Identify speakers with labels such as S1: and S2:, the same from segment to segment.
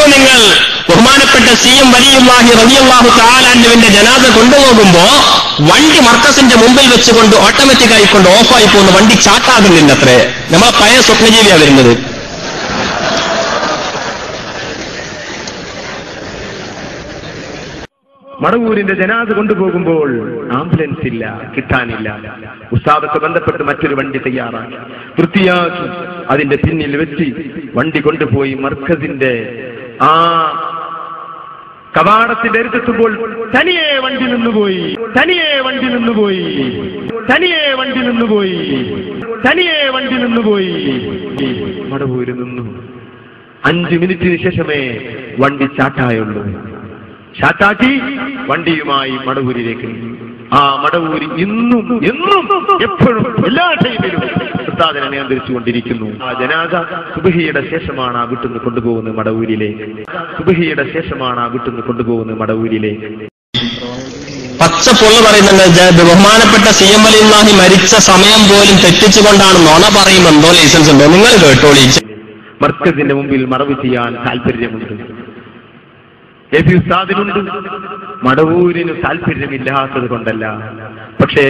S1: നോക്കൂ നിങ്ങൾ, ബഹുമാനപ്പെട്ട CM വലിയുല്ലാഹി റളിയല്ലാഹു തആല അൻഹുവിന്റെ ജനാസ കൊണ്ടുപോകുമ്പോ വണ്ടി മർക്കസിന്റെ മുമ്പിൽ വെച്ചുകൊണ്ട് ഓട്ടോമാറ്റിക്കായി കൊണ്ട് ഓഫായി പോകുന്ന വണ്ടി ചാട്ടാകുന്നില്ല. അത്രേ നമ്മളെ പഴയ സ്വപ്നജീവിയാ വരുന്നത്.
S2: മടവൂരിന്റെ ജനാസ കൊണ്ടുപോകുമ്പോൾ ആംബുലൻസ് ഇല്ല, കിട്ടാനില്ല. ഉസ്താദൊക്കെ ബന്ധപ്പെട്ട് മറ്റൊരു വണ്ടി തയ്യാറാക്കി വൃത്തിയാക്കി അതിന്റെ പിന്നിൽ വെച്ച് വണ്ടി കൊണ്ടുപോയി മർക്കസിന്റെ ആ കവാടത്തിന്റെ അടുത്തെത്തുമ്പോൾ തനിയെ വണ്ടി നിന്നുപോയി, തനിയെ വണ്ടി നിന്നുപോയി, തനിയെ വണ്ടി നിന്നുപോയി, തനിയെ വണ്ടി നിന്നുപോയി. മടവൂര് നിന്നു. 5 മിനിറ്റിന് ശേഷമേ വണ്ടി ചാട്ടായുള്ളൂ. ചാട്ടാക്കി വണ്ടിയുമായി മടവൂരിലേക്ക്. ആ മടവൂരി ഇന്നും എന്നും എപ്പോഴും എല്ലാ ടൈമിലും ഉസ്താദിനെ നിയന്ത്രിച്ചുകൊണ്ടിരിക്കുന്നു. ആ ജനാസ സുബ്ഹിയുടെ ശേഷമാണ് ആ വീട്ടിൽ കൊണ്ടുപോകുന്നത് മടവൂരിലേക്ക്. സുബ്ഹിയുടെ ശേഷമാണ് ആ വീട്ടിൽ കൊണ്ടുപോകുന്നത് മടവൂരിലേക്ക്.
S1: പച്ചപ്പൊള്ളു പറയുന്നുണ്ട്, ബഹുമാനപ്പെട്ട CM വലിയുല്ലാഹി മരിച്ച സമയം പോലും തെറ്റിച്ചുകൊണ്ടാണ് നുണ പറയുമെന്തോ ലൈസൻസ് ഉണ്ടോ? നിങ്ങൾ കേട്ടോളി.
S2: മർക്കസിന്റെ മുമ്പിൽ മറവ് ചെയ്യാൻ താല്പര്യമുണ്ട്. ഉസ്താദിനുണ്ട്. മടവൂരിന് താല്പര്യമില്ലാത്തത് കൊണ്ടല്ല, പക്ഷേ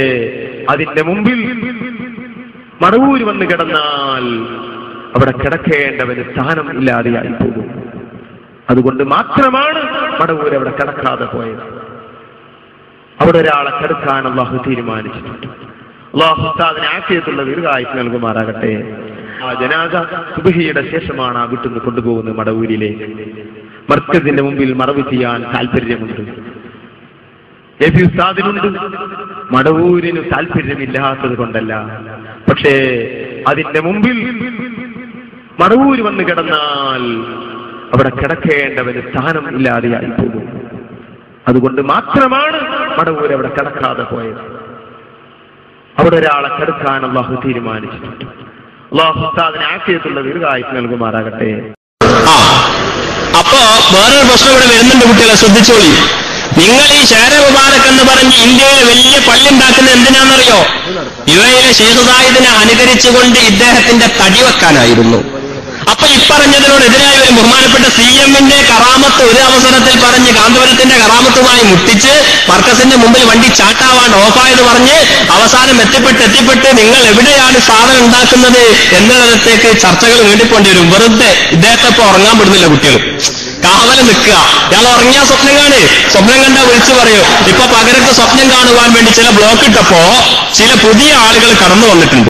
S2: അതിന്റെ മുമ്പിൽ മടവൂര് വന്ന് കിടന്നാൽ അവിടെ കിടക്കേണ്ടവന് സ്ഥാനം ഇല്ലാതെയായി പോകും. അതുകൊണ്ട് മാത്രമാണ് മടവൂര് അവിടെ കിടക്കാതെ പോയത്. അവിടെ ഒരാളെ കിടക്കാൻ അള്ളാഹു തീരുമാനിച്ചിട്ടുണ്ട്. അള്ളാഹു ഉസ്താദിന് ആഫിയത്തുള്ള ദീർഘായുസ്സ് നൽകുമാറാകട്ടെ. ആ ജനാസ സുബ്ഹിയുടെ ശേഷമാണ് ആ വീട്ടിൽ നിന്ന് കൊണ്ടുപോകുന്നത് മടവൂരിലേക്ക്. മർക്കസിന്റെ മുമ്പിൽ മറവ് ചെയ്യാൻ താല്പര്യമുണ്ട്. ഉസ്താദിനുണ്ട്. മടവൂരിന് താല്പര്യമില്ലാത്തത് കൊണ്ടല്ല, പക്ഷേ അതിന്റെ മുമ്പിൽ മടവൂര് വന്ന് കിടന്നാൽ അവിടെ കിടക്കേണ്ടവന് സ്ഥാനം ഇല്ലാതെയായി പോകും. അതുകൊണ്ട് മാത്രമാണ് മടവൂര് അവിടെ കിടക്കാതെ പോയത്. അവിടെ ഒരാളെ കിടക്കാൻ അള്ളാഹു തീരുമാനിച്ചിട്ടുണ്ട്. അള്ളാഹു ഉസ്താദിന് ആഫിയത്തുള്ള ദീർഘായുസ്സ് നൽകുമാറാകട്ടെ.
S1: അപ്പോ വേറൊരു പ്രശ്നം ഇവിടെ വരുന്നുണ്ട്. കുട്ടികളെ ശ്രദ്ധിച്ചോളി. നിങ്ങൾ ഈ ഷേറെ മുബാറക് എന്ന് പറഞ്ഞ് ഇന്ത്യയിൽ വലിയ പള്ളി ഉണ്ടാക്കുന്നത് എന്തിനാണെന്നറിയോ? UAE ശൈഖ് സായിദിനെ അനുകരിച്ചുകൊണ്ട് ഇദ്ദേഹത്തിന്റെ തടി വെക്കാനായിരുന്നു. അപ്പൊ ഇപ്പറഞ്ഞതിനോട് എതിരായി വരും. ബഹുമാനപ്പെട്ട CMന്റെ കറാമത്ത് ഒരു അവസരത്തിൽ പറഞ്ഞ് കാന്തപുരത്തിന്റെ കറാമത്തുമായി മുട്ടിച്ച് മർക്കസിന്റെ മുമ്പിൽ വണ്ടി ചാട്ടാവാൻ ഓഫായെന്ന് പറഞ്ഞ് അവസാനം എത്തിപ്പെട്ട് നിങ്ങൾ എവിടെയാണ് സാധനം ഉണ്ടാക്കുന്നത് എന്നിടത്തേക്ക് ചർച്ചകൾ നീട്ടിക്കൊണ്ടി വരും. വെറുതെ ഇദ്ദേഹത്തെ ഇപ്പൊ ഉറങ്ങാൻ വിടുന്നില്ല കുട്ടികൾ. കാവല് നിൽക്കുക. ഇയാൾ ഉറങ്ങിയ സ്വപ്നം കാണ്. സ്വപ്നം കണ്ടാ വിളിച്ചു പറയൂ. ഇപ്പൊ പകരത്തെ സ്വപ്നം കാണുവാൻ വേണ്ടി ചില ബ്ലോക്ക് ഇട്ടപ്പോ ചില പുതിയ ആളുകൾ കടന്നു വന്നിട്ടുണ്ട്.